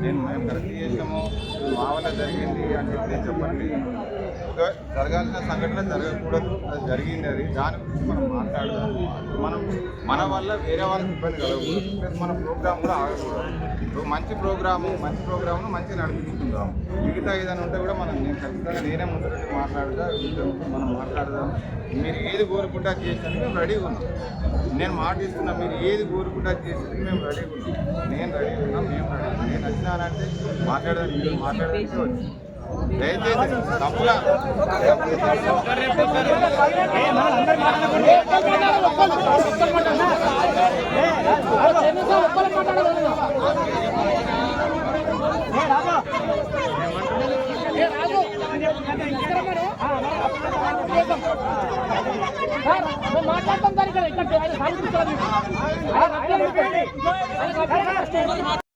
నేను మేము కరెక్ట్ చేసాము మా వల్ల జరిగింది అని చెప్పండి. ఒక జరగాల్సిన సంఘటన జరగకూడదు, అది జరిగింది. అది దాని గురించి మనం మాట్లాడదాం. మన వల్ల వేరే వాళ్ళకి ఇబ్బంది కలగకూడదు, ప్లస్ మన ప్రోగ్రామ్ కూడా ఆగకూడదు. మంచి ప్రోగ్రామ్ను మంచిగా నడిపించుకుందాం. మిగతా ఏదైనా ఉంటే కూడా నేను ఖచ్చితంగా నేనే ముందు మాట్లాడదా, మనం మాట్లాడదాం. మీరు ఏది కోరుకుంటా చేసినందుకు మేము రెడీగా ఉన్నాం. నేను మాట ఇస్తున్నా, మీరు ఏది కోరుకుంటా చేసినందుకు మేము రెడీగా ఉన్నాం. నేను రెడీగా ఉన్నాం, మేము రెడీ. నేను వచ్చినానంటే మాట్లాడదాం, మీరు మాట్లాడడానికి వచ్చి దయచేసి తప్పుగా మాట్లాడతాం దానికి ఇక్కడ